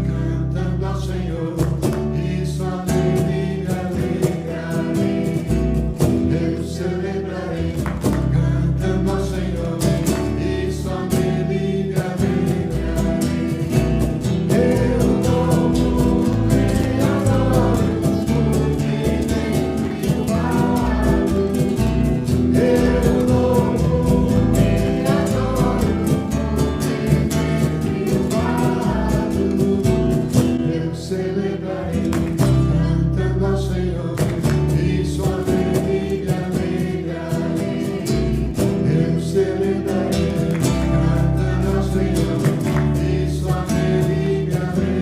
cantando ao Senhor, e só nele me alegrarei. Eu celebrarei, cantando ao Senhor, e só nele me alegrarei. Eu louvo e adoro, porque tem privado. Eu louvo e adoro, porque tem privado. Eu celebrarei, cantando ao Senhor, e só nele me alegrarei. Eu celebrarei, cantando ao Senhor, e só nele me alegrarei.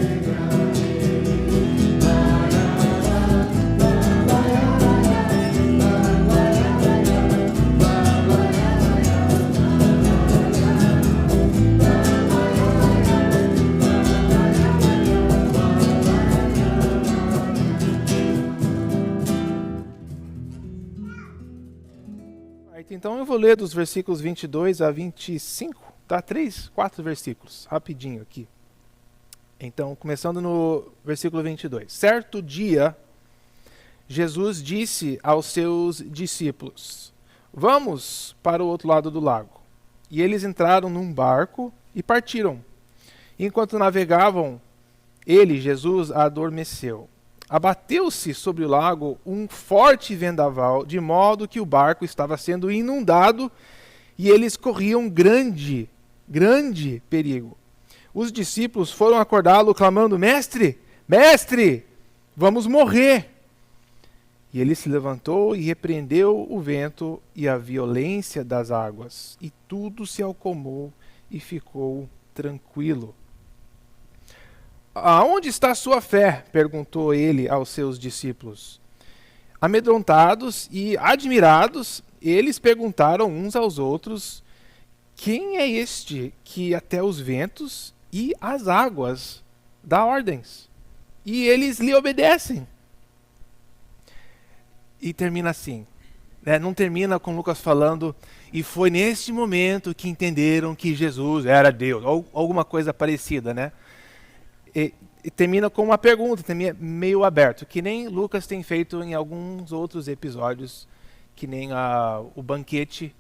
Então eu vou ler dos versículos 22 a 25, tá? 4 versículos, rapidinho aqui. Então, começando no versículo 22. Certo dia, Jesus disse aos seus discípulos: Vamos para o outro lado do lago. E eles entraram num barco e partiram. Enquanto navegavam, ele, Jesus, adormeceu. Abateu-se sobre o lago um forte vendaval, de modo que o barco estava sendo inundado e eles corriam grande perigo. Os discípulos foram acordá-lo, clamando: Mestre, mestre, vamos morrer. E ele se levantou e repreendeu o vento e a violência das águas, e tudo se acalmou e ficou tranquilo. Aonde está a sua fé? Perguntou ele aos seus discípulos. Amedrontados e admirados, eles perguntaram uns aos outros: Quem é este que até os ventos e as águas dá ordens? E eles lhe obedecem. E termina assim. Não termina com Lucas falando: e foi neste momento que entenderam que Jesus era Deus, ou alguma coisa parecida, né? E termina com uma pergunta, também meio aberto, que nem Lucas tem feito em alguns outros episódios, que nem o banquete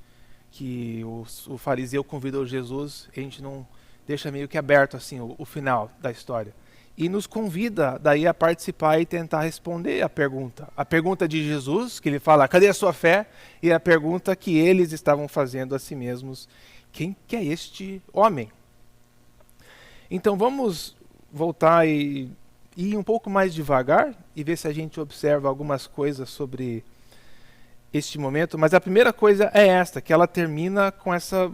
que o fariseu convidou Jesus, a gente não deixa meio que aberto assim o final da história. E nos convida daí a participar e tentar responder a pergunta de Jesus, que ele fala: cadê a sua fé? E a pergunta que eles estavam fazendo a si mesmos: quem que é este homem? Então vamos voltar e ir um pouco mais devagar e ver se a gente observa algumas coisas sobre este momento. Mas a primeira coisa é esta, que ela termina com essa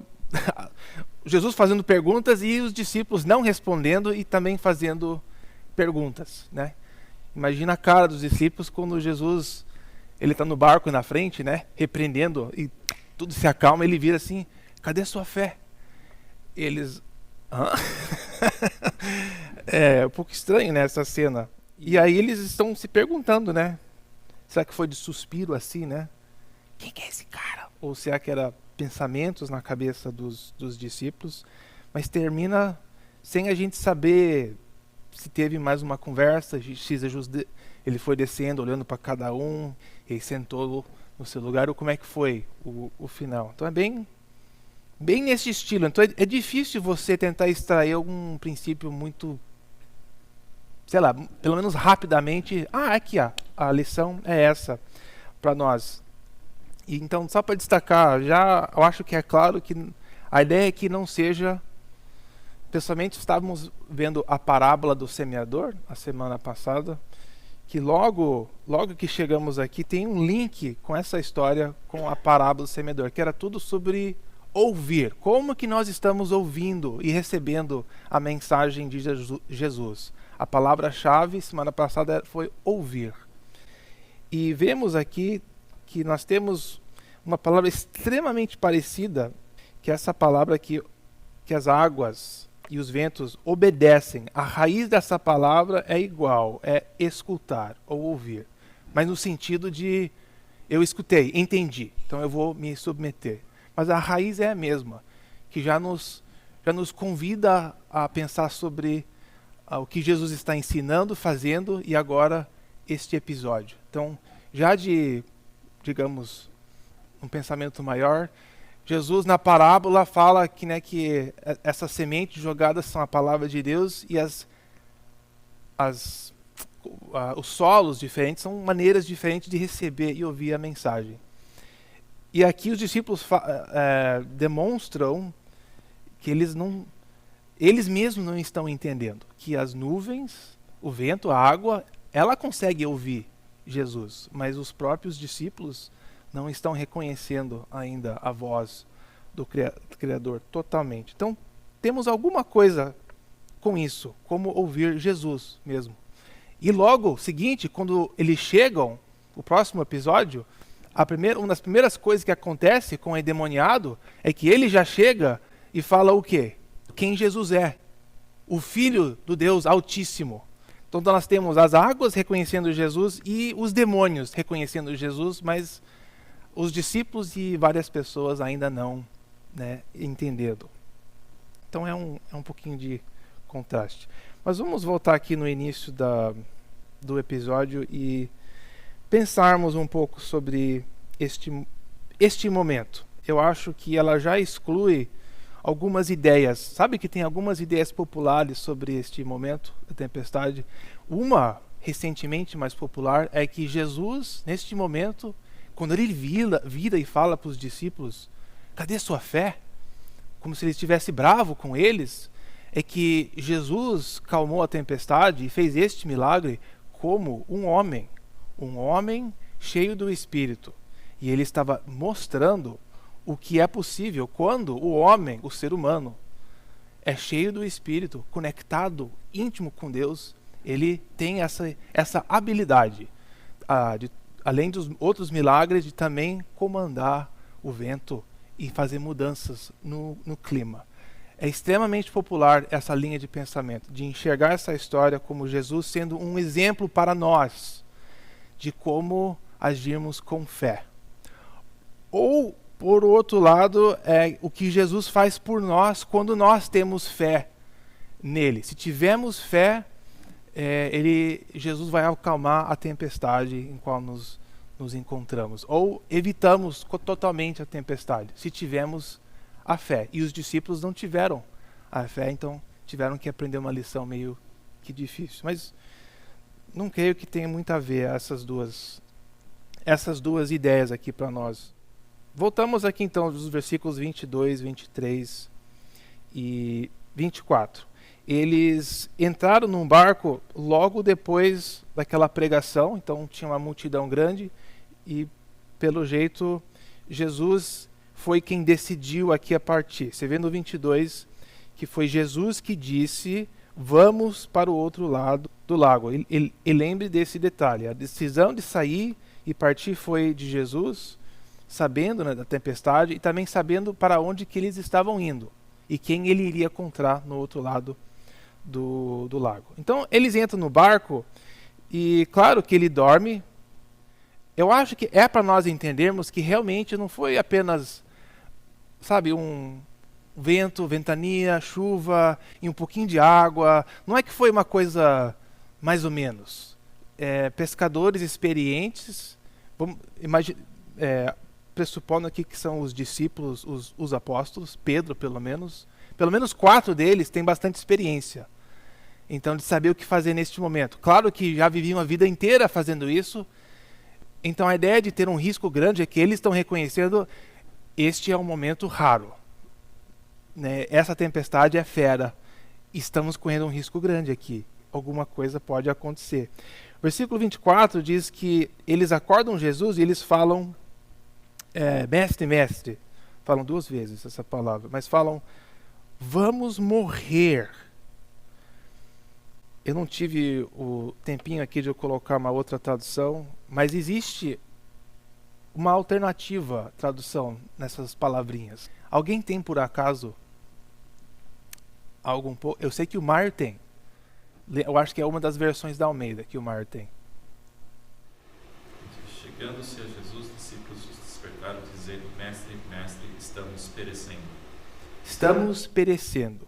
Jesus fazendo perguntas e os discípulos não respondendo e também fazendo perguntas, né? Imagina a cara dos discípulos quando Jesus ele está no barco na frente, né, repreendendo, e tudo se acalma, ele vira assim: cadê a sua fé? Eles: hã? É um pouco estranho, né, essa cena. E aí eles estão se perguntando, né? Será que foi de suspiro assim, né? Quem que é esse cara? Ou será que era pensamentos na cabeça dos discípulos? Mas termina sem a gente saber se teve mais uma conversa. Ele foi descendo, olhando para cada um, e sentou no seu lugar, ou como é que foi o final. Então é bem nesse estilo. Então é difícil você tentar extrair algum princípio muito, sei lá, pelo menos rapidamente. Aqui a lição é essa para nós. E então, só para destacar, já eu acho que é claro que a ideia é que não seja... Pessoalmente, estávamos vendo a parábola do semeador a semana passada, que logo que chegamos aqui tem um link com essa história, com a parábola do semeador, que era tudo sobre ouvir. Como que nós estamos ouvindo e recebendo a mensagem de Jesus? A palavra-chave semana passada foi ouvir. E vemos aqui que nós temos uma palavra extremamente parecida, que é essa palavra que as águas e os ventos obedecem. A raiz dessa palavra é igual, é escutar ou ouvir. Mas no sentido de eu escutei, entendi, então eu vou me submeter. Mas a raiz é a mesma, que já nos convida a pensar sobre o que Jesus está ensinando, fazendo, e agora este episódio. Então, já digamos, um pensamento maior, Jesus na parábola fala que, né, que essas sementes jogadas são a palavra de Deus e os solos diferentes são maneiras diferentes de receber e ouvir a mensagem. E aqui os discípulos demonstram que eles mesmos não estão entendendo que as nuvens, o vento, a água, ela consegue ouvir Jesus, mas os próprios discípulos não estão reconhecendo ainda a voz do Criador totalmente. Então, temos alguma coisa com isso, como ouvir Jesus mesmo. E logo seguinte, quando eles chegam, o próximo episódio, uma das primeiras coisas que acontece com o endemoniado é que ele já chega e fala o quê? Quem Jesus é. O Filho do Deus Altíssimo. Então nós temos as águas reconhecendo Jesus e os demônios reconhecendo Jesus, mas os discípulos e várias pessoas ainda não, né, entendendo. Então é um pouquinho de contraste. Mas vamos voltar aqui no início do episódio e pensarmos um pouco sobre este momento. Eu acho que ela já exclui algumas ideias. Sabe que tem algumas ideias populares sobre este momento da tempestade? Uma, recentemente mais popular, é que Jesus, neste momento, quando ele vira e fala para os discípulos, cadê sua fé? Como se ele estivesse bravo com eles, é que Jesus calmou a tempestade e fez este milagre como um homem cheio do Espírito. E ele estava mostrando o que é possível quando o homem, o ser humano, é cheio do Espírito, conectado, íntimo com Deus. Ele tem essa habilidade, além dos outros milagres, de também comandar o vento e fazer mudanças no clima. É extremamente popular essa linha de pensamento, de enxergar essa história como Jesus sendo um exemplo para nós de como agirmos com fé. Ou, por outro lado, é o que Jesus faz por nós quando nós temos fé nele. Se tivermos fé, Jesus vai acalmar a tempestade em qual nos encontramos. Ou evitamos totalmente a tempestade, se tivermos a fé. E os discípulos não tiveram a fé, então tiveram que aprender uma lição meio que difícil. Mas não creio que tenha muito a ver essas duas ideias aqui para nós. Voltamos aqui então dos versículos 22, 23 e 24. Eles entraram num barco logo depois daquela pregação, então tinha uma multidão grande e, pelo jeito, Jesus foi quem decidiu aqui a partir. Você vê no 22 que foi Jesus que disse, vamos para o outro lado do lago. E lembre desse detalhe, a decisão de sair e partir foi de Jesus, sabendo, né, da tempestade e também sabendo para onde que eles estavam indo e quem ele iria encontrar no outro lado do lago. Então eles entram no barco e claro que ele dorme. Eu acho que é para nós entendermos que realmente não foi apenas, sabe, um vento, ventania, chuva e um pouquinho de água. Não é que foi uma coisa mais ou menos. Pescadores experientes, pressupondo aqui que são os discípulos, os apóstolos, Pedro pelo menos 4 deles têm bastante experiência. Então, de saber o que fazer neste momento. Claro que já viviam a vida inteira fazendo isso. Então, a ideia de ter um risco grande é que eles estão reconhecendo este é um momento raro. Né? Essa tempestade é fera. Estamos correndo um risco grande aqui. Alguma coisa pode acontecer. Versículo 24 diz que eles acordam Jesus e eles falam, mestre, mestre. Falam 2 vezes essa palavra, mas falam, vamos morrer. Eu não tive o tempinho aqui de eu colocar uma outra tradução, mas existe uma alternativa tradução nessas palavrinhas. Alguém tem, por acaso, algum pouco? Eu sei que o Mar tem. Eu acho que é uma das versões da Almeida que o Mar tem. Chegando-se a Jesus, discípulos despertaram, dizendo, mestre, mestre, estamos perecendo. Estamos perecendo.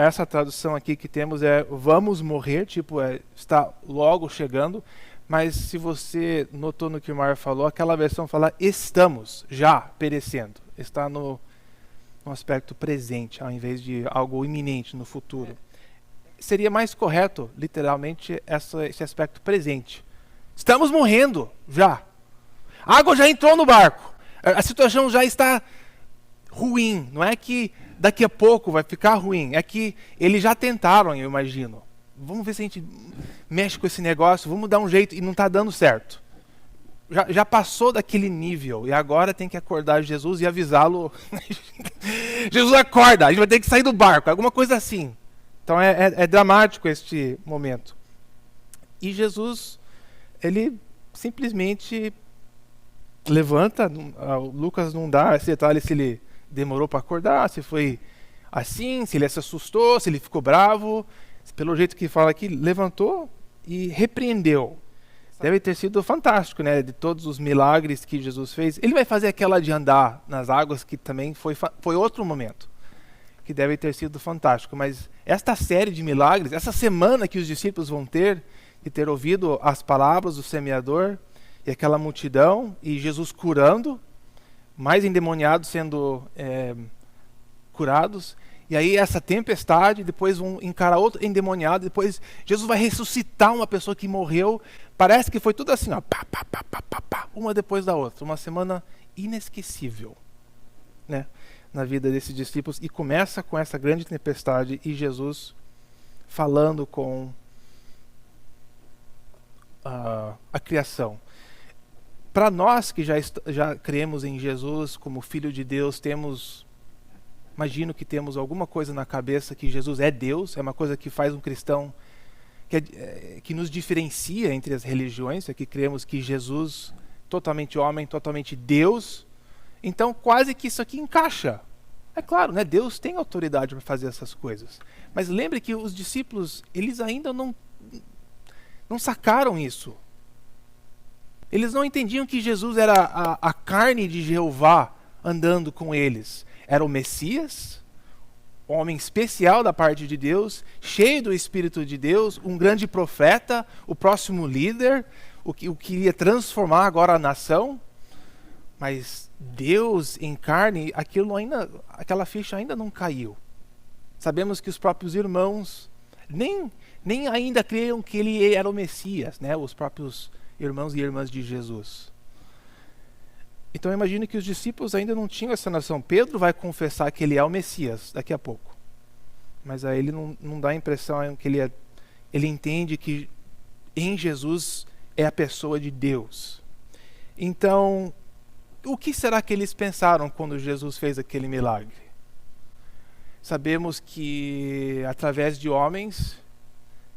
essa tradução aqui que temos é vamos morrer, tipo, está logo chegando. Mas se você notou no que o Mar falou, aquela versão fala estamos já perecendo. Está no aspecto presente, ao invés de algo iminente no futuro. Seria mais correto, literalmente, esse aspecto presente. Estamos morrendo já. A água já entrou no barco. A situação já está ruim. Não é que daqui a pouco vai ficar ruim. É que eles já tentaram, eu imagino. Vamos ver se a gente mexe com esse negócio. Vamos dar um jeito. E não está dando certo. Já passou daquele nível. E agora tem que acordar Jesus e avisá-lo. Jesus, acorda. A gente vai ter que sair do barco. Alguma coisa assim. Então é dramático este momento. E Jesus, ele simplesmente levanta. Lucas não dá esse detalhe se ele demorou para acordar, se foi assim, se ele se assustou, se ele ficou bravo. Pelo jeito que fala aqui, levantou e repreendeu. Deve ter sido fantástico, né? De todos os milagres que Jesus fez. Ele vai fazer aquela de andar nas águas, que também foi outro momento, que deve ter sido fantástico. Mas esta série de milagres, essa semana que os discípulos vão ter, de ter ouvido as palavras do semeador, e aquela multidão, e Jesus curando, mais endemoniados sendo curados, e aí essa tempestade, depois vão encarar outro endemoniado, depois Jesus vai ressuscitar uma pessoa que morreu. Parece que foi tudo assim, ó, pá, pá, pá, pá, pá, pá, uma depois da outra. Uma semana inesquecível, né, na vida desses discípulos. E começa com essa grande tempestade e Jesus falando com a criação. Para nós que já cremos em Jesus como Filho de Deus, imagino que temos alguma coisa na cabeça que Jesus é Deus, é uma coisa que faz um cristão, que nos diferencia entre as religiões, é que cremos que Jesus, totalmente homem, totalmente Deus. Então quase que isso aqui encaixa. É claro, né? Deus tem autoridade para fazer essas coisas. Mas lembre que os discípulos, eles ainda não sacaram isso. Eles não entendiam que Jesus era a carne de Jeová andando com eles. Era o Messias, homem especial da parte de Deus, cheio do Espírito de Deus, um grande profeta, o próximo líder, o que ia transformar agora a nação. Mas Deus em carne, aquela ficha ainda não caiu. Sabemos que os próprios irmãos nem ainda criam que ele era o Messias, né? Os próprios irmãos e irmãs de Jesus. Então eu imagino que os discípulos ainda não tinham essa noção. Pedro vai confessar que ele é o Messias daqui a pouco. Mas aí ele não dá a impressão que ele entende que em Jesus é a pessoa de Deus. Então, o que será que eles pensaram quando Jesus fez aquele milagre? Sabemos que através de homens,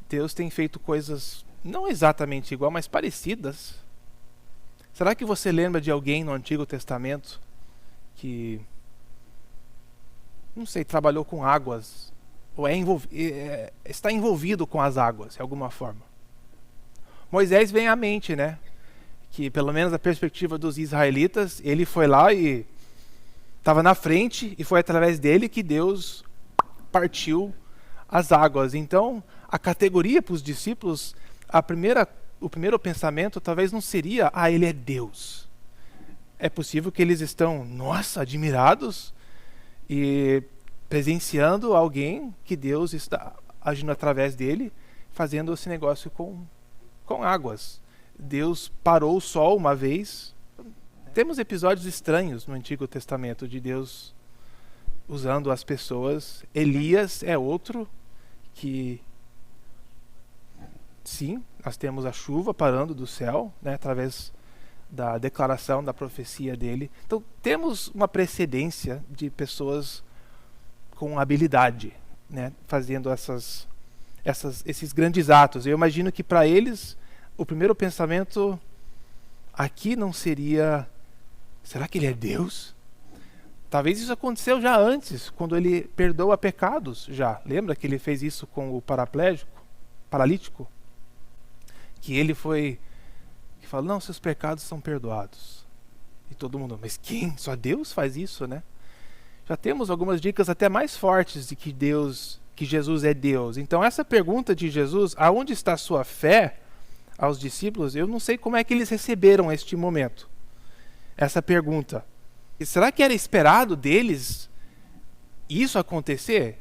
Deus tem feito coisas não exatamente igual, mas parecidas. Será que você lembra de alguém no Antigo Testamento que, não sei, trabalhou com águas, ou está envolvido com as águas, de alguma forma? Moisés vem à mente, né? Que pelo menos a perspectiva dos israelitas, ele foi lá e estava na frente, e foi através dele que Deus partiu as águas. Então, a categoria para os discípulos, o primeiro pensamento talvez não seria, ele é Deus. É possível que eles estão, admirados e presenciando alguém que Deus está agindo através dele, fazendo esse negócio com águas. Deus parou o sol uma vez. Temos episódios estranhos no Antigo Testamento de Deus usando as pessoas. Elias é outro que... Sim, nós temos a chuva parando do céu, né, através da declaração, da profecia dele. Então, temos uma precedência de pessoas com habilidade, né, fazendo esses grandes atos. Eu imagino que para eles, o primeiro pensamento aqui não seria, será que ele é Deus? Talvez isso aconteceu já antes, quando ele perdoa pecados já. Lembra que ele fez isso com o paralítico? Que ele que falou, não, seus pecados são perdoados. E todo mundo, mas só Deus faz isso, né? Já temos algumas dicas até mais fortes de que Deus que Jesus é Deus. Então essa pergunta de Jesus, aonde está a sua fé, aos discípulos, eu não sei como é que eles receberam este momento, essa pergunta. E será que era esperado deles isso acontecer?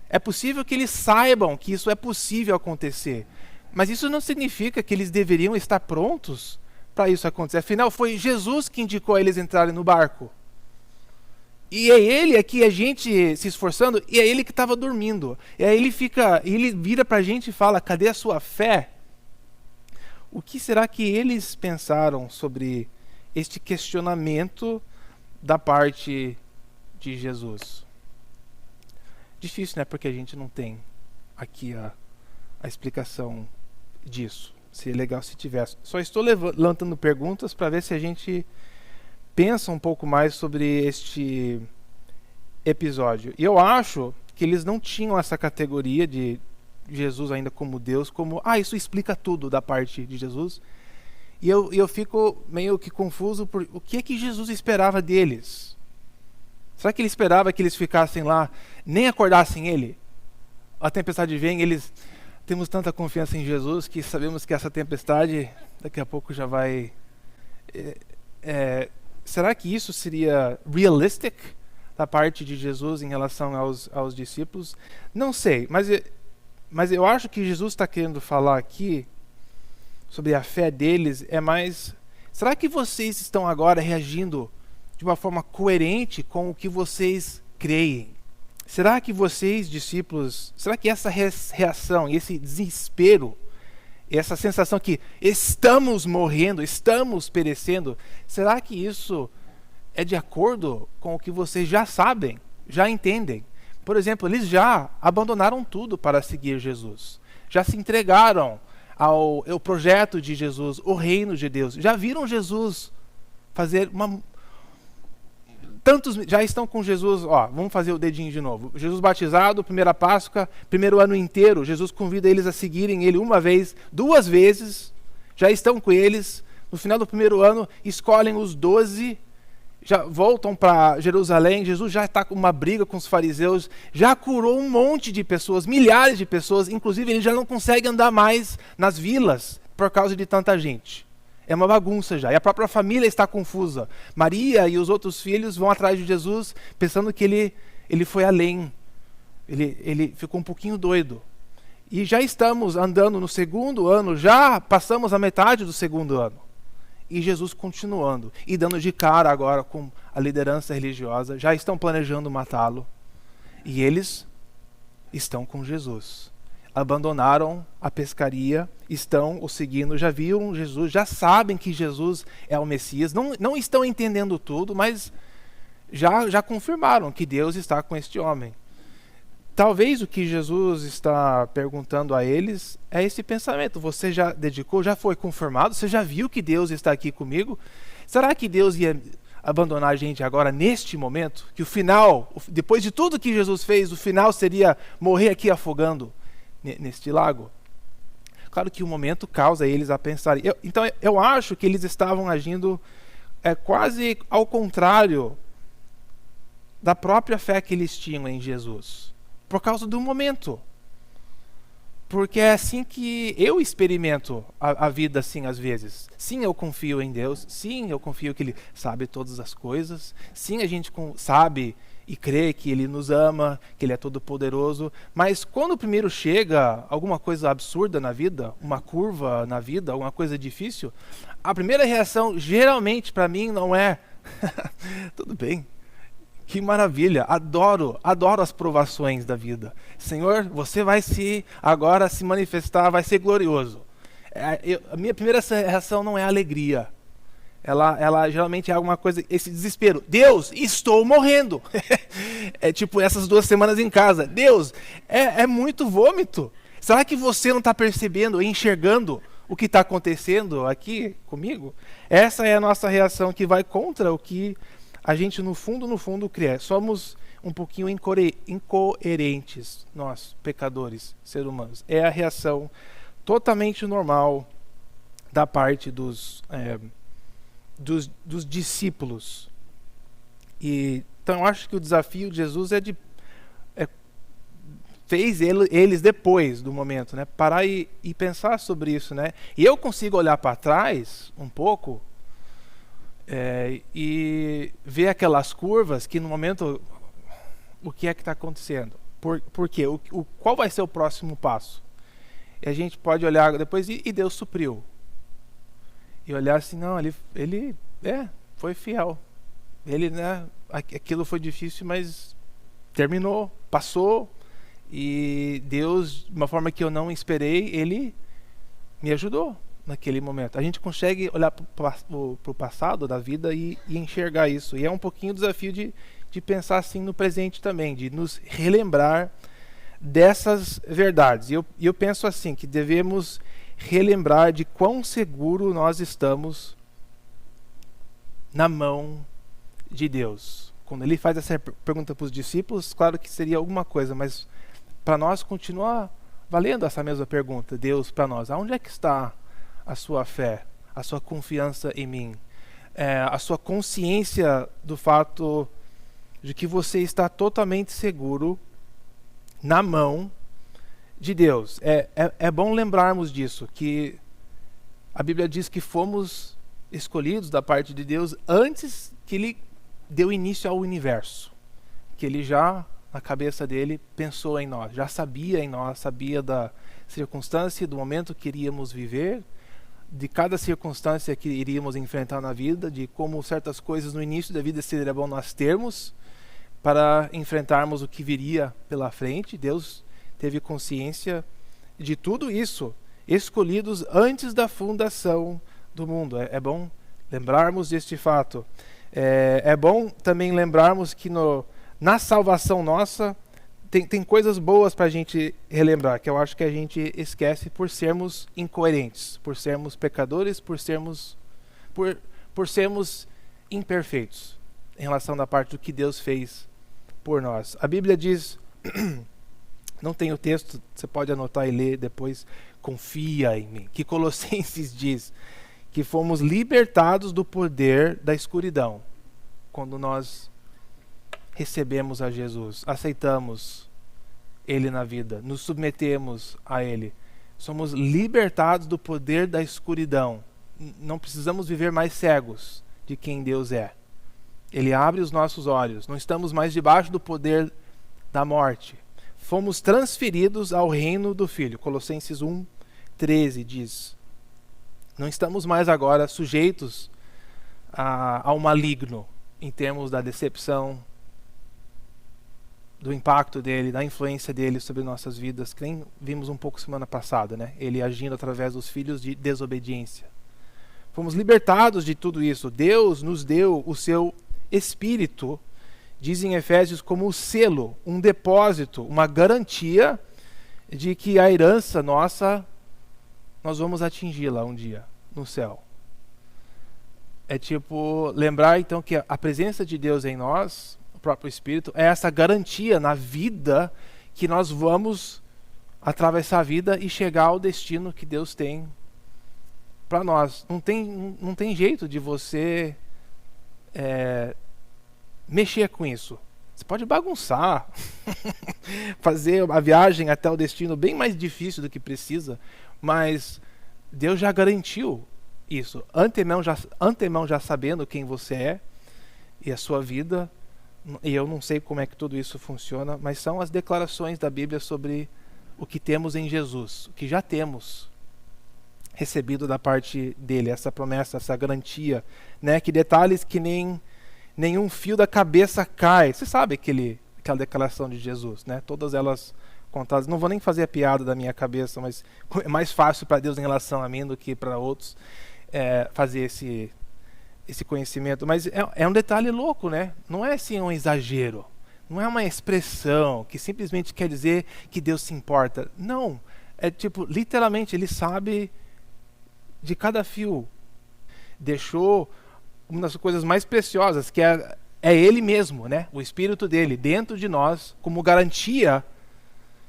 É possível que eles saibam que isso é possível acontecer, mas isso não significa que eles deveriam estar prontos para isso acontecer. Afinal, foi Jesus que indicou a eles entrarem no barco. E é ele aqui, a gente se esforçando, e é ele que estava dormindo. E aí ele vira para a gente e fala, cadê a sua fé? O que será que eles pensaram sobre este questionamento da parte de Jesus? Difícil, né? Porque a gente não tem aqui a explicação disso. Seria legal se tivesse. Só estou levantando perguntas para ver se a gente pensa um pouco mais sobre este episódio. E eu acho que eles não tinham essa categoria de Jesus ainda como Deus, como, isso explica tudo da parte de Jesus. E eu fico meio que confuso por o que é que Jesus esperava deles. Será que ele esperava que eles ficassem lá, nem acordassem ele? A tempestade vem, eles... Temos tanta confiança em Jesus que sabemos que essa tempestade daqui a pouco já vai... será que isso seria realistic da parte de Jesus em relação aos discípulos? Não sei, mas eu acho que Jesus está querendo falar aqui sobre a fé deles é mais... Será que vocês estão agora reagindo de uma forma coerente com o que vocês creem? Será que vocês, discípulos, será que essa reação, esse desespero, essa sensação que estamos morrendo, estamos perecendo, será que isso é de acordo com o que vocês já sabem, já entendem? Por exemplo, eles já abandonaram tudo para seguir Jesus. Já se entregaram ao projeto de Jesus, o reino de Deus. Já viram Jesus fazer Tantos já estão com Jesus, vamos fazer o dedinho de novo. Jesus batizado, primeira Páscoa, primeiro ano inteiro, Jesus convida eles a seguirem ele uma vez, 2 vezes, já estão com eles. No final do primeiro ano, escolhem os 12, já voltam para Jerusalém. Jesus já está com uma briga com os fariseus, já curou um monte de pessoas, milhares de pessoas, inclusive ele já não consegue andar mais nas vilas por causa de tanta gente. É uma bagunça já, e a própria família está confusa. Maria e os outros filhos vão atrás de Jesus pensando que ele foi além. Ele ficou um pouquinho doido. E já estamos andando no 2º ano, já passamos a metade do 2º ano. E Jesus continuando, e dando de cara agora com a liderança religiosa, já estão planejando matá-lo. E eles estão com Jesus. Abandonaram a pescaria, estão o seguindo, já viram Jesus, já sabem que Jesus é o Messias, não estão entendendo tudo, mas já confirmaram que Deus está com este homem. Talvez o que Jesus está perguntando a eles é esse pensamento: você já dedicou, já foi confirmado, você já viu que Deus está aqui comigo? Será que Deus ia abandonar a gente agora neste momento? Que o final, depois de tudo que Jesus fez, o final seria morrer aqui afogando neste lago? Claro que o momento causa eles a pensar. Então eu acho que eles estavam agindo quase ao contrário da própria fé que eles tinham em Jesus, por causa do momento. Porque é assim que eu experimento a vida, assim, às vezes. Sim, eu confio em Deus. Sim, eu confio que Ele sabe todas as coisas. Sim, a gente sabe e crê que Ele nos ama, que Ele é todo poderoso. Mas quando primeiro chega alguma coisa absurda na vida, uma curva na vida, alguma coisa difícil, a primeira reação geralmente para mim não é tudo bem, que maravilha, adoro as provações da vida. Senhor, você vai agora se manifestar, vai ser glorioso. A minha primeira reação não é alegria. Ela geralmente é alguma coisa, esse desespero. Deus, estou morrendo. É tipo essas 2 semanas em casa. Deus, é muito vômito. Será que você não está percebendo, enxergando o que está acontecendo aqui comigo? Essa é a nossa reação, que vai contra o que a gente no fundo crê. Somos um pouquinho incoerentes, nós, pecadores, seres humanos. É a reação totalmente normal da parte dos discípulos. Então eu acho que o desafio de Jesus é fez eles depois do momento, né? Parar e pensar sobre isso, né? E eu consigo olhar para trás um pouco e ver aquelas curvas que no momento, o que é que está acontecendo? Por quê? Qual vai ser o próximo passo? E a gente pode olhar depois e Deus supriu. E olhar assim, não, ele foi fiel. Ele, né, aquilo foi difícil, mas terminou, passou. E Deus, de uma forma que eu não esperei, Ele me ajudou naquele momento. A gente consegue olhar para o passado da vida e enxergar isso. E é um pouquinho o desafio de pensar assim no presente também, de nos relembrar dessas verdades. E eu penso assim, que devemos relembrar de quão seguro nós estamos na mão de Deus. Quando Ele faz essa pergunta para os discípulos, claro que seria alguma coisa, mas para nós continua valendo essa mesma pergunta. Deus, para nós, aonde é que está a sua fé, a sua confiança em mim, a sua consciência do fato de que você está totalmente seguro na mão de Deus. É bom lembrarmos disso, que a Bíblia diz que fomos escolhidos da parte de Deus antes que Ele deu início ao universo, que Ele já, na cabeça dele, pensou em nós, já sabia em nós, sabia da circunstância, do momento que iríamos viver, de cada circunstância que iríamos enfrentar na vida, de como certas coisas no início da vida seria bom nós termos para enfrentarmos o que viria pela frente. Deus teve consciência de tudo isso, escolhidos antes da fundação do mundo. É bom lembrarmos deste fato. É bom também lembrarmos que na salvação nossa tem coisas boas para a gente relembrar, que eu acho que a gente esquece por sermos incoerentes, por sermos pecadores, por sermos imperfeitos em relação da parte do que Deus fez por nós. A Bíblia diz, não tem o texto, você pode anotar e ler depois, confia em mim, que Colossenses diz que fomos libertados do poder da escuridão quando nós recebemos a Jesus, aceitamos Ele na vida, nos submetemos a Ele. Somos libertados do poder da escuridão. Não precisamos viver mais cegos de quem Deus é. Ele abre os nossos olhos. Não estamos mais debaixo do poder da morte. Fomos transferidos ao reino do Filho. Colossenses 1:13 diz. Não estamos mais agora sujeitos ao maligno em termos da decepção, do impacto dele, da influência dele sobre nossas vidas, que nem vimos um pouco semana passada, né? Ele agindo através dos filhos de desobediência. Fomos libertados de tudo isso. Deus nos deu o seu Espírito, diz em Efésios, como um selo, um depósito, uma garantia de que a herança nossa, nós vamos atingi-la um dia no céu. É tipo, lembrar então que a presença de Deus em nós, o próprio Espírito, é essa garantia na vida que nós vamos atravessar a vida e chegar ao destino que Deus tem para nós. Não tem jeito de você mexer com isso. Você pode bagunçar, fazer a viagem até o destino bem mais difícil do que precisa, mas Deus já garantiu isso, antemão já sabendo quem você é e a sua vida. E eu não sei como é que tudo isso funciona, mas são as declarações da Bíblia sobre o que temos em Jesus, o que já temos recebido da parte dele, essa promessa, essa garantia, né? Que detalhes que nenhum fio da cabeça cai. Você sabe aquela declaração de Jesus, né? Todas elas contadas. Não vou nem fazer a piada da minha cabeça, mas é mais fácil para Deus em relação a mim do que para outros fazer esse conhecimento. Mas é um detalhe louco, né? Não é assim um exagero. Não é uma expressão que simplesmente quer dizer que Deus se importa. Não. É tipo, literalmente, ele sabe de cada fio. Deixou uma das coisas mais preciosas, que é ele mesmo, né? O Espírito dele dentro de nós, como garantia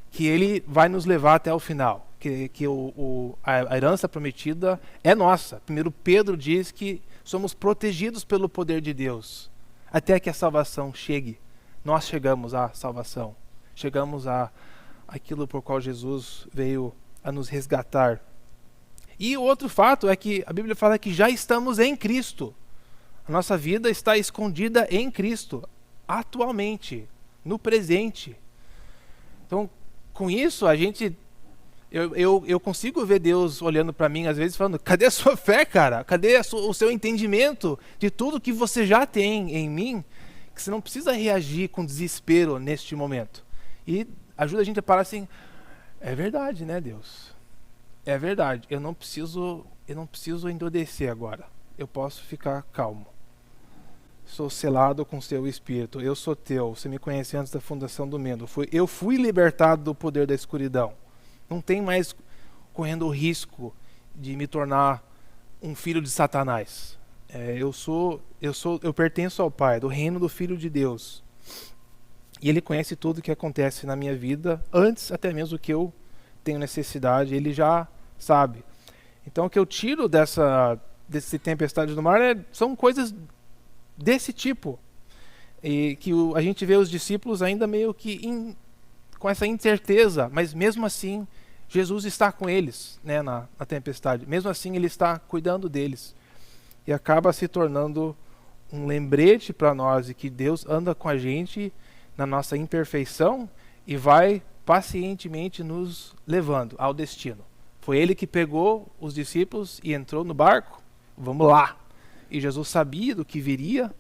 que ele vai nos levar até o final. Que a herança prometida é nossa. Primeiro Pedro diz que somos protegidos pelo poder de Deus até que a salvação chegue. Nós chegamos à salvação. Chegamos à aquilo por qual Jesus veio a nos resgatar. E o outro fato é que a Bíblia fala que já estamos em Cristo. A nossa vida está escondida em Cristo, atualmente, no presente. Então, com isso, eu consigo ver Deus olhando para mim, às vezes, falando: cadê a sua fé, cara? Cadê o seu entendimento de tudo que você já tem em mim? Que você não precisa reagir com desespero neste momento. E ajuda a gente a parar assim: é verdade, né, Deus? É verdade. Eu não preciso endurecer agora. Eu posso ficar calmo. Sou selado com seu espírito. Eu sou teu. Você me conhece antes da fundação do mundo. Eu fui libertado do poder da escuridão. Não tem mais correndo o risco de me tornar um filho de Satanás. Eu pertenço ao Pai, do reino do Filho de Deus. E Ele conhece tudo o que acontece na minha vida, antes até mesmo que eu tenho necessidade. Ele já sabe. Então o que eu tiro desse tempestade do mar são coisas desse tipo. E que a gente vê os discípulos ainda meio que com essa incerteza, mas mesmo assim Jesus está com eles, né, na tempestade. Mesmo assim Ele está cuidando deles. E acaba se tornando um lembrete para nós de que Deus anda com a gente na nossa imperfeição e vai pacientemente nos levando ao destino. Foi Ele que pegou os discípulos e entrou no barco. Vamos lá. E Jesus sabia do que viria.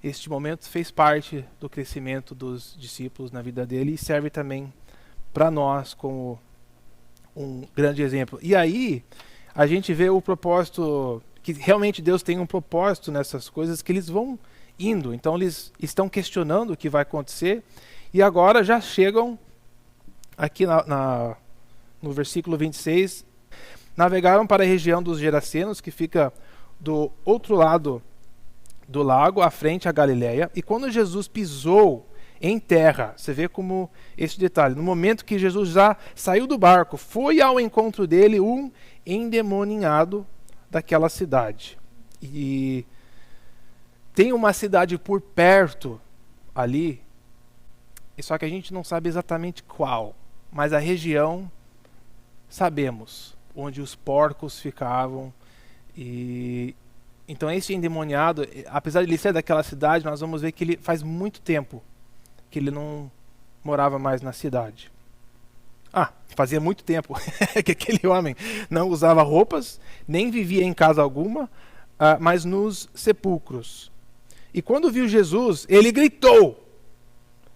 Este momento fez parte do crescimento dos discípulos na vida dele e serve também para nós como um grande exemplo. E aí a gente vê o propósito, que realmente Deus tem um propósito nessas coisas, que eles vão indo. Então eles estão questionando o que vai acontecer e agora já chegam aqui no versículo 26. Navegaram para a região dos Gerasenos, que fica do outro lado do lago, à frente a Galileia. E quando Jesus pisou em terra, você vê como esse detalhe, no momento que Jesus já saiu do barco, foi ao encontro dele um endemoniado daquela cidade. E tem uma cidade por perto ali, só que a gente não sabe exatamente qual, mas a região sabemos, onde os porcos ficavam. E então esse endemoniado, apesar de ele ser daquela cidade, nós vamos ver que ele faz muito tempo que ele não morava mais na cidade. Fazia muito tempo que aquele homem não usava roupas, nem vivia em casa alguma, mas nos sepulcros. E quando viu Jesus, ele gritou,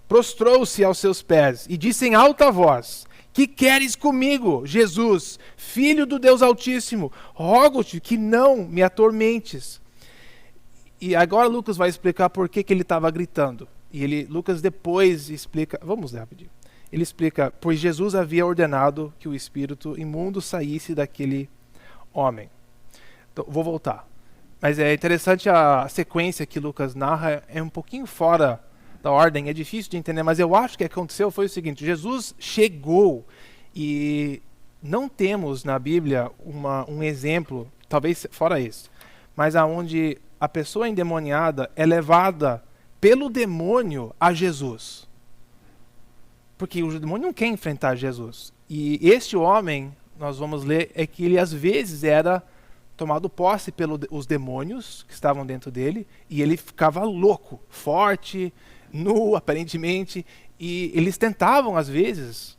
prostrou-se aos seus pés e disse em alta voz: que queres comigo, Jesus, Filho do Deus Altíssimo? Rogo-te que não me atormentes. E agora Lucas vai explicar por que ele estava gritando. E Lucas depois explica, vamos ler rapidinho. Ele explica: pois Jesus havia ordenado que o espírito imundo saísse daquele homem. Então, vou voltar. Mas é interessante a sequência que Lucas narra, é um pouquinho fora da ordem, é difícil de entender, mas eu acho que o que aconteceu foi o seguinte: Jesus chegou e não temos na Bíblia um exemplo, talvez fora esse, mas aonde a pessoa endemoniada é levada pelo demônio a Jesus. Porque o demônio não quer enfrentar Jesus. E este homem, nós vamos ler, é que ele às vezes era tomado posse pelos demônios que estavam dentro dele, e ele ficava louco, forte, nu, aparentemente, e eles tentavam, às vezes,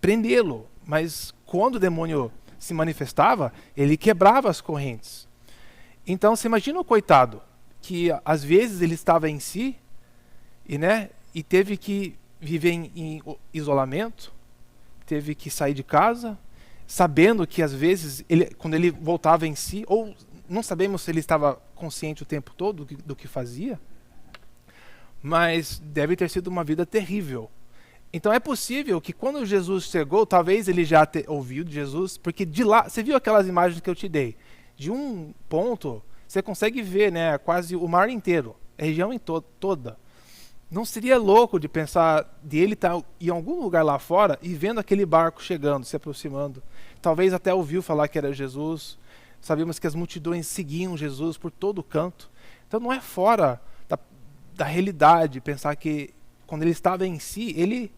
prendê-lo, mas quando o demônio se manifestava, ele quebrava as correntes. Então, você imagina o coitado, que às vezes ele estava em si, e teve que viver em isolamento, teve que sair de casa, sabendo que às vezes, quando ele voltava em si, ou não sabemos se ele estava consciente o tempo todo do que fazia, mas deve ter sido uma vida terrível. Então é possível que quando Jesus chegou, talvez ele já ouviu de Jesus, porque de lá, você viu aquelas imagens que eu te dei? De um ponto, você consegue ver, quase o mar inteiro, a região toda. Não seria louco de pensar de ele estar em algum lugar lá fora e vendo aquele barco chegando, se aproximando. Talvez até ouviu falar que era Jesus. Sabemos que as multidões seguiam Jesus por todo canto. Então não é fora da realidade pensar que quando ele estava em si, ele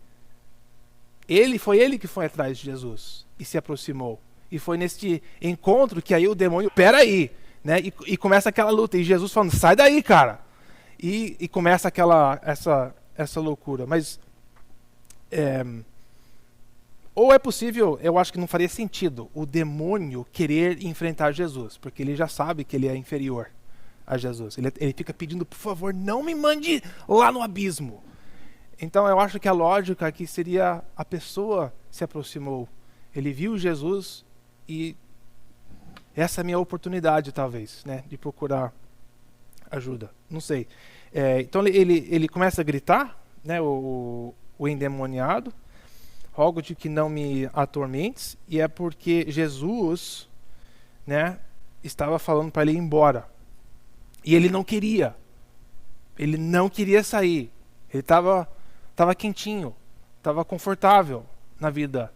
Foi ele que foi atrás de Jesus e se aproximou. E foi neste encontro que aí o demônio, peraí, né? E começa aquela luta. E Jesus falando, sai daí, cara. E começa essa loucura. Mas, ou é possível, eu acho que não faria sentido o demônio querer enfrentar Jesus, porque ele já sabe que ele é inferior a Jesus. Ele fica pedindo, por favor, não me mande lá no abismo. Então eu acho que a lógica aqui seria a pessoa se aproximou. Ele viu Jesus e essa é a minha oportunidade, talvez, né, de procurar ajuda. Não sei. Então ele começa a gritar, né, o endemoniado, rogo-te que não me atormentes, e é porque Jesus, né, estava falando para ele ir embora. E ele não queria. Ele não queria sair. Ele estava quentinho, estava confortável na vida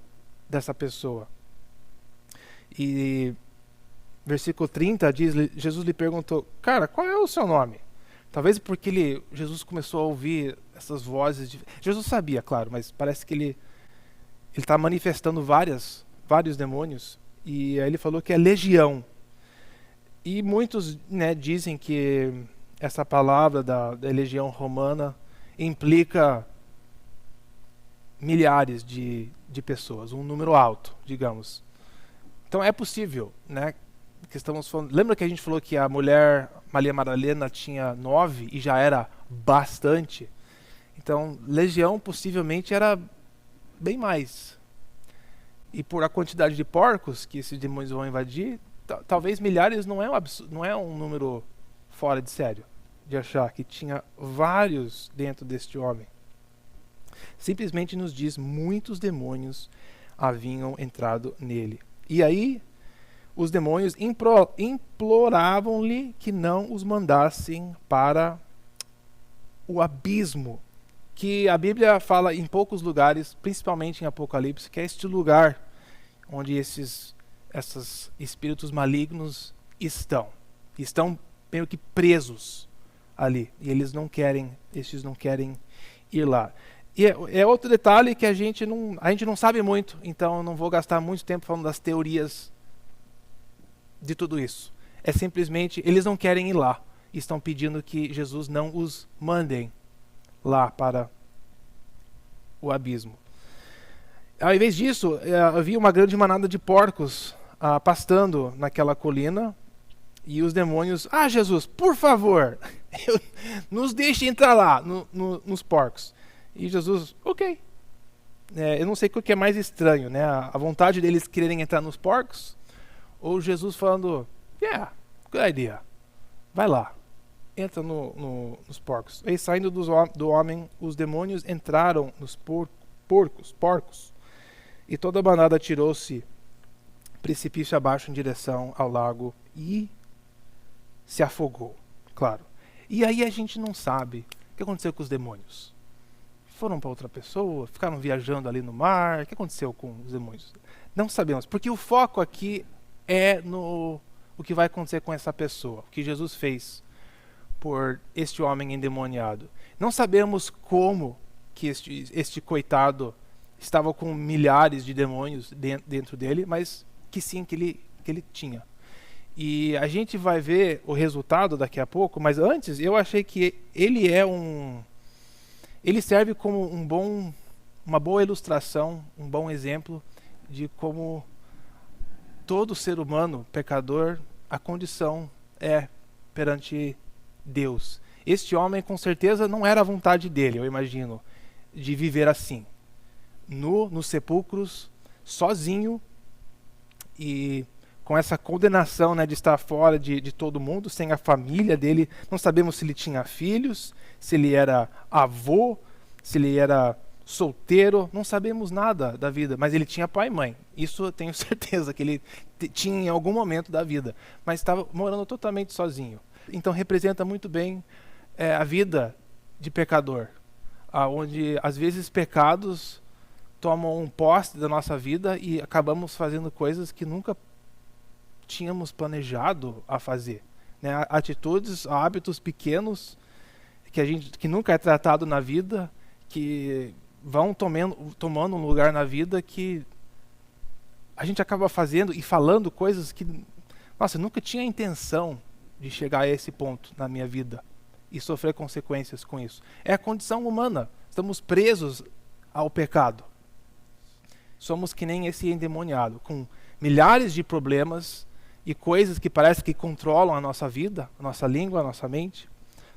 dessa pessoa. E versículo 30 diz, Jesus lhe perguntou, cara, qual é o seu nome? Talvez porque Jesus começou a ouvir essas vozes. Jesus sabia, claro, mas parece que ele está manifestando vários demônios. E aí ele falou que é legião. E muitos, né, dizem que essa palavra da legião romana implica milhares de pessoas, um número alto, digamos. Então é possível, né? Que estamos falando, lembra que a gente falou que a mulher Maria Madalena tinha 9 e já era bastante? Então, legião possivelmente era bem mais. E por a quantidade de porcos que esses demônios vão invadir, talvez milhares não é um número fora de sério de achar que tinha vários dentro deste homem. Simplesmente nos diz muitos demônios haviam entrado nele. E aí os demônios imploravam-lhe que não os mandassem para o abismo, que a Bíblia fala em poucos lugares, principalmente em Apocalipse, que é este lugar onde esses espíritos malignos estão meio que presos ali, e estes não querem ir lá. E é outro detalhe que a gente não sabe muito, então eu não vou gastar muito tempo falando das teorias de tudo isso. É simplesmente, eles não querem ir lá, estão pedindo que Jesus não os mandem lá para o abismo. Ao invés disso, havia uma grande manada de porcos pastando naquela colina, e os demônios, Jesus, por favor, nos deixe entrar lá, nos porcos. E Jesus, ok. Eu não sei o que é mais estranho, né? A vontade deles quererem entrar nos porcos, ou Jesus falando, good idea, vai lá, entra nos porcos. E saindo do homem, os demônios entraram nos porcos, e toda a manada atirou-se precipício abaixo em direção ao lago e se afogou, claro. E aí a gente não sabe o que aconteceu com os demônios. Foram para outra pessoa, ficaram viajando ali no mar, o que aconteceu com os demônios? Não sabemos, porque o foco aqui é no o que vai acontecer com essa pessoa, o que Jesus fez por este homem endemoniado. Não sabemos como que este coitado estava com milhares de demônios dentro dele, mas que sim, que ele tinha. E a gente vai ver o resultado daqui a pouco, mas antes eu achei que ele serve como uma boa ilustração, um bom exemplo de como todo ser humano pecador, a condição é perante Deus. Este homem com certeza não era a vontade dele, eu imagino, de viver assim, nos sepulcros, sozinho e com essa condenação, né, de estar fora de todo mundo, sem a família dele. Não sabemos se ele tinha filhos, se ele era avô, se ele era solteiro, não sabemos nada da vida, mas ele tinha pai e mãe. Isso eu tenho certeza que ele tinha em algum momento da vida, mas estava morando totalmente sozinho. Então representa muito bem a vida de pecador, onde às vezes pecados tomam posse da nossa vida e acabamos fazendo coisas que nunca tínhamos planejado a fazer, né? Atitudes, hábitos pequenos que nunca é tratado na vida, que vão tomando um lugar na vida que a gente acaba fazendo e falando coisas que, nossa, eu nunca tinha intenção de chegar a esse ponto na minha vida e sofrer consequências com isso. É a condição humana. Estamos presos ao pecado. Somos que nem esse endemoniado, com milhares de problemas e coisas que parece que controlam a nossa vida, a nossa língua, a nossa mente,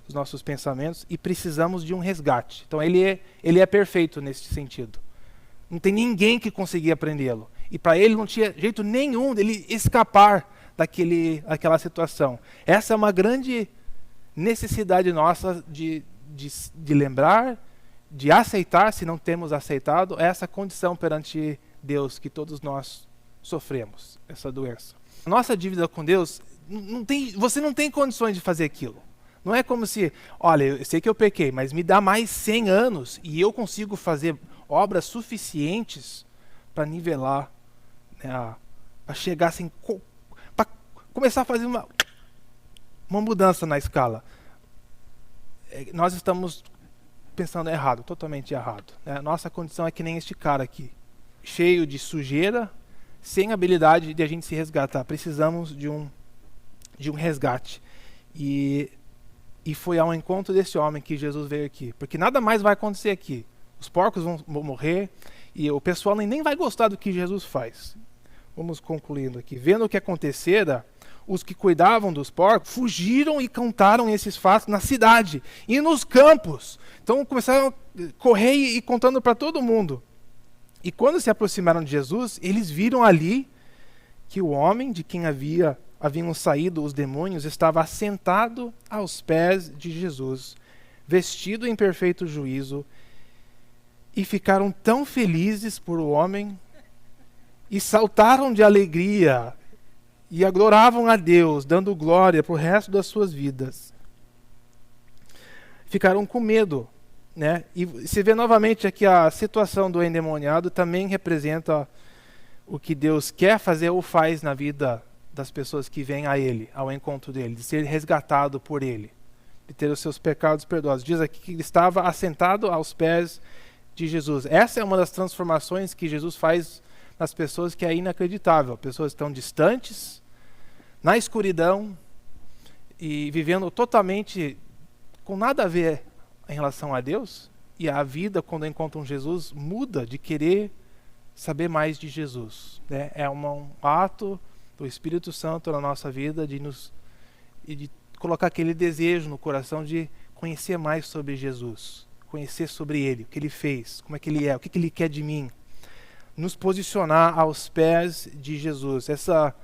os nossos pensamentos, e precisamos de um resgate. Então ele é perfeito nesse sentido. Não tem ninguém que conseguia prendê-lo. E para ele não tinha jeito nenhum dele escapar daquela situação. Essa é uma grande necessidade nossa de lembrar, de aceitar, se não temos aceitado, essa condição perante Deus que todos nós sofremos, essa doença. Nossa dívida com Deus, você não tem condições de fazer aquilo. Não é como se, olha, eu sei que eu pequei, mas me dá mais 100 anos e eu consigo fazer obras suficientes para nivelar, né, para chegar assim, para começar a fazer uma mudança na escala. Nós estamos pensando errado, totalmente errado. Né? Nossa condição é que nem este cara aqui, cheio de sujeira, sem habilidade de a gente se resgatar. Precisamos de um resgate. E foi ao encontro desse homem que Jesus veio aqui. Porque nada mais vai acontecer aqui. Os porcos vão morrer e o pessoal nem vai gostar do que Jesus faz. Vamos concluindo aqui. Vendo o que acontecera, os que cuidavam dos porcos fugiram e contaram esses fatos na cidade e nos campos. Então começaram a correr e contando para todo mundo. E quando se aproximaram de Jesus, eles viram ali que o homem de quem haviam saído os demônios estava assentado aos pés de Jesus, vestido em perfeito juízo, e ficaram tão felizes por o homem e saltaram de alegria e adoravam a Deus, dando glória para o resto das suas vidas. Ficaram com medo, né? E se vê novamente aqui a situação do endemoniado também representa o que Deus quer fazer ou faz na vida das pessoas que vêm a Ele, ao encontro dele, de ser resgatado por Ele, de ter os seus pecados perdoados. Diz aqui que ele estava assentado aos pés de Jesus. Essa é uma das transformações que Jesus faz nas pessoas que é inacreditável. Pessoas estão distantes, na escuridão e vivendo totalmente com nada a ver em relação a Deus, e a vida, quando encontram Jesus, muda de querer saber mais de Jesus. Né? É um ato do Espírito Santo na nossa vida de colocar aquele desejo no coração de conhecer mais sobre Jesus, conhecer sobre Ele, o que Ele fez, como é que Ele é, o que Ele quer de mim. Nos posicionar aos pés de Jesus. Essa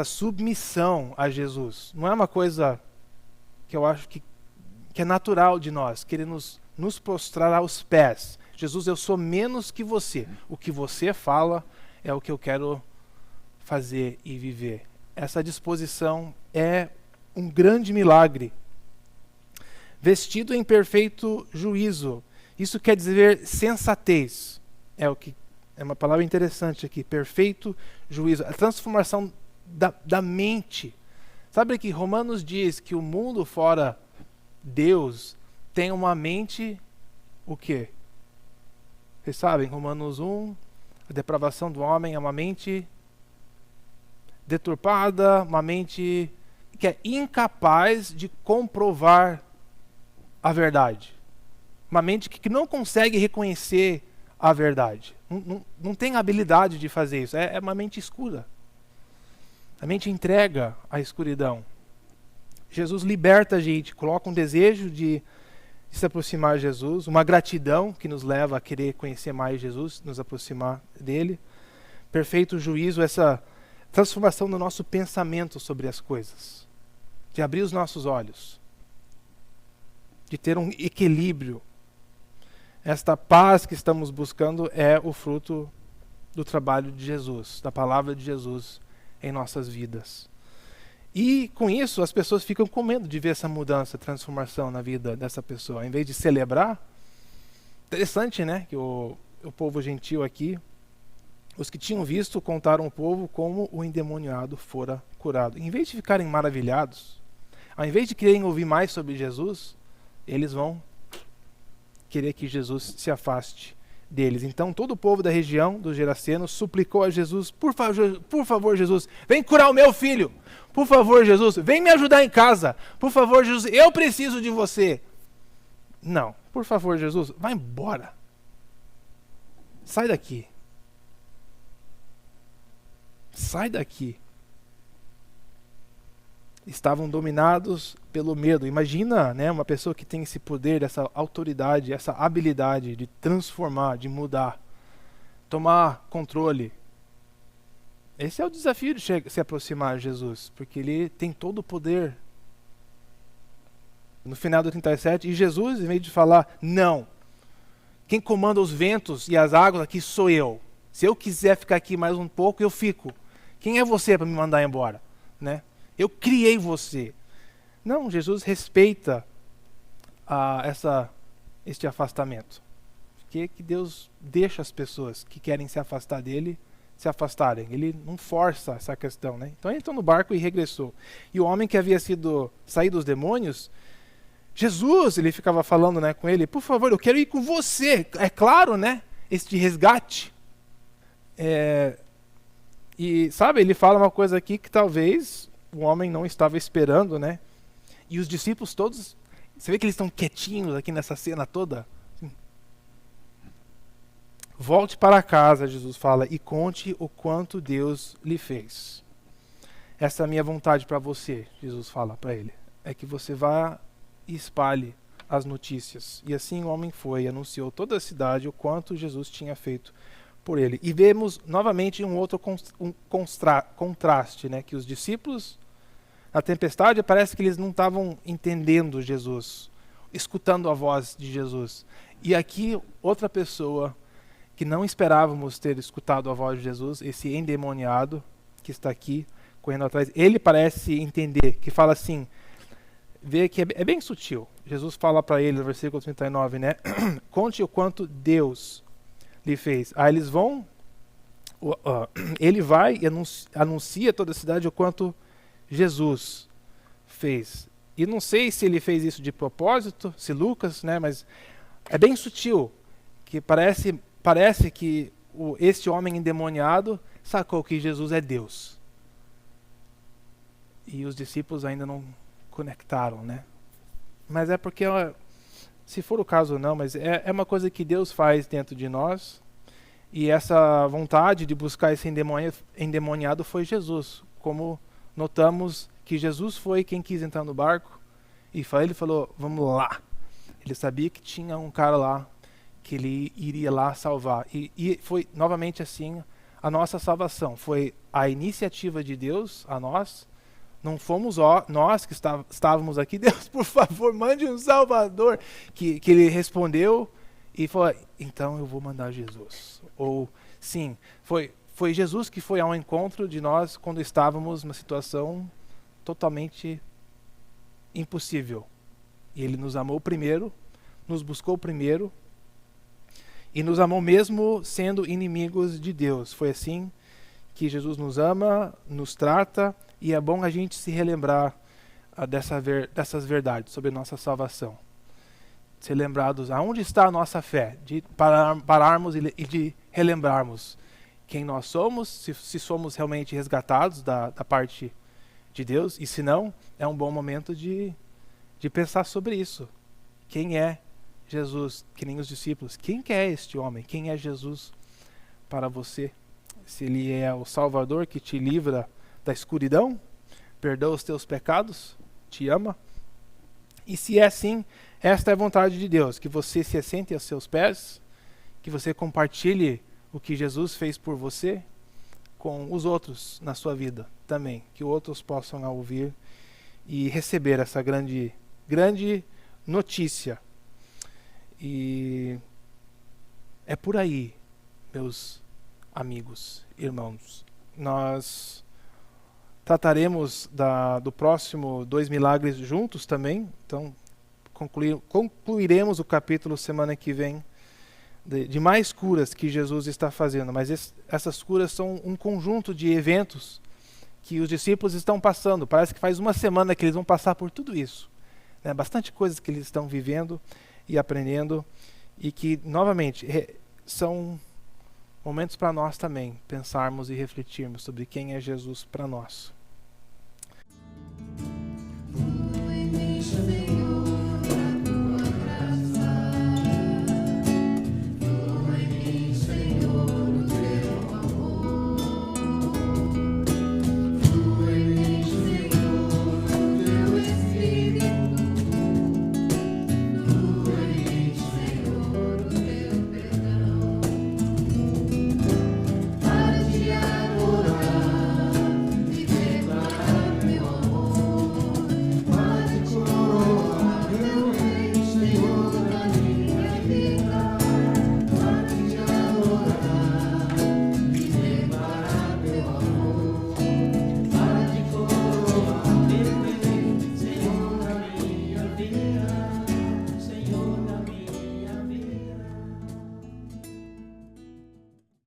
submissão a Jesus não é uma coisa que eu acho que é natural de nós, querer nos prostrar aos pés. Jesus, eu sou menos que você. O que você fala é o que eu quero fazer e viver. Essa disposição é um grande milagre. Vestido em perfeito juízo. Isso quer dizer sensatez. É uma palavra interessante aqui. Perfeito juízo. A transformação da mente. Sabe que Romanos diz que o mundo fora Deus tem uma mente, o quê? Vocês sabem, Romanos 1, a depravação do homem é uma mente deturpada, uma mente que é incapaz de comprovar a verdade. Uma mente que não consegue reconhecer a verdade. Não tem habilidade de fazer isso. É uma mente escura. A mente entrega à escuridão. Jesus liberta a gente, coloca um desejo de se aproximar de Jesus, uma gratidão que nos leva a querer conhecer mais Jesus, nos aproximar dele. Perfeito juízo, essa transformação do nosso pensamento sobre as coisas, de abrir os nossos olhos, de ter um equilíbrio. Esta paz que estamos buscando é o fruto do trabalho de Jesus, da palavra de Jesus em nossas vidas. E com isso as pessoas ficam com medo de ver essa mudança, transformação na vida dessa pessoa. Em vez de celebrar, interessante, né, que o povo gentil aqui, os que tinham visto contaram ao povo como o endemoniado fora curado. Em vez de ficarem maravilhados, ao invés de quererem ouvir mais sobre Jesus, eles vão querer que Jesus se afaste deles. Então todo o povo da região dos Gerasenos suplicou a Jesus: por favor, Jesus, vem curar o meu filho. Por favor, Jesus, vem me ajudar em casa. Por favor, Jesus, eu preciso de você. Não, por favor, Jesus, vai embora. Sai daqui. Sai daqui. Estavam dominados pelo medo. Imagina, né, uma pessoa que tem esse poder, essa autoridade, essa habilidade de transformar, de mudar, tomar controle. Esse é o desafio de se aproximar de Jesus, porque ele tem todo o poder. No final do 37, e Jesus, em vez de falar, não, quem comanda os ventos e as águas aqui sou eu. Se eu quiser ficar aqui mais um pouco, eu fico. Quem é você para me mandar embora? Né? Eu criei você. Não, Jesus respeita este afastamento. Porque que Deus deixa as pessoas que querem se afastar dele se afastarem. Ele não força essa questão, né? Então ele entrou no barco e regressou. E o homem que havia saído dos demônios, Jesus, ele ficava falando, né, com ele: por favor, eu quero ir com você. É claro, né? Este resgate. E sabe, ele fala uma coisa aqui que talvez o homem não estava esperando, né? E os discípulos todos, você vê que eles estão quietinhos aqui nessa cena toda? Volte para casa, Jesus fala, e conte o quanto Deus lhe fez. Essa é a minha vontade para você, Jesus fala para ele. É que você vá e espalhe as notícias. E assim o homem foi e anunciou toda a cidade o quanto Jesus tinha feito por ele. E vemos novamente um outro contraste, né? Que os discípulos, na tempestade, parece que eles não estavam entendendo Jesus, escutando a voz de Jesus. E aqui outra pessoa que não esperávamos ter escutado a voz de Jesus, esse endemoniado que está aqui correndo atrás, ele parece entender, que fala assim, vê que é bem sutil. Jesus fala para ele no versículo 39, né? Conte o quanto Deus lhe fez. Aí eles vão, ele vai e anuncia a toda a cidade o quanto Jesus fez. E não sei se ele fez isso de propósito, se Lucas, né? Mas é bem sutil, que parece que este homem endemoniado sacou que Jesus é Deus. E os discípulos ainda não conectaram, né? Mas é porque, se for o caso ou não, mas é uma coisa que Deus faz dentro de nós. E essa vontade de buscar esse endemoniado foi Jesus. Como notamos que Jesus foi quem quis entrar no barco. E ele falou, vamos lá. Ele sabia que tinha um cara lá que ele iria lá salvar. E foi novamente assim a nossa salvação. Foi a iniciativa de Deus a nós. Não fomos nós que estávamos aqui. Deus, por favor, mande um Salvador. Que ele respondeu e falou, então eu vou mandar Jesus. Ou, sim, foi Jesus que foi ao encontro de nós quando estávamos numa situação totalmente impossível. E ele nos amou primeiro, nos buscou primeiro, e nos amou mesmo sendo inimigos de Deus. Foi assim que Jesus nos ama, nos trata, e é bom a gente se relembrar dessas verdades sobre nossa salvação. Ser lembrados aonde está a nossa fé, de pararmos e de relembrarmos quem nós somos, se somos realmente resgatados da parte de Deus, e se não, é um bom momento de pensar sobre isso. Quem é Jesus, que nem os discípulos? Quem que é este homem? Quem é Jesus para você? Se ele é o Salvador que te livra da escuridão, perdoa os teus pecados, te ama. E se é assim, esta é a vontade de Deus, que você se assente aos seus pés, que você compartilhe o que Jesus fez por você com os outros na sua vida também, que outros possam ouvir e receber essa grande notícia. E é por aí, meus amigos, irmãos. Nós trataremos do próximo 2 milagres juntos também. Então, concluiremos o capítulo semana que vem de mais curas que Jesus está fazendo. Mas essas curas são um conjunto de eventos que os discípulos estão passando. Parece que faz uma semana que eles vão passar por tudo isso. Bastante coisas que eles estão vivendo e aprendendo. E que, novamente, são momentos para nós também pensarmos e refletirmos sobre quem é Jesus para nós.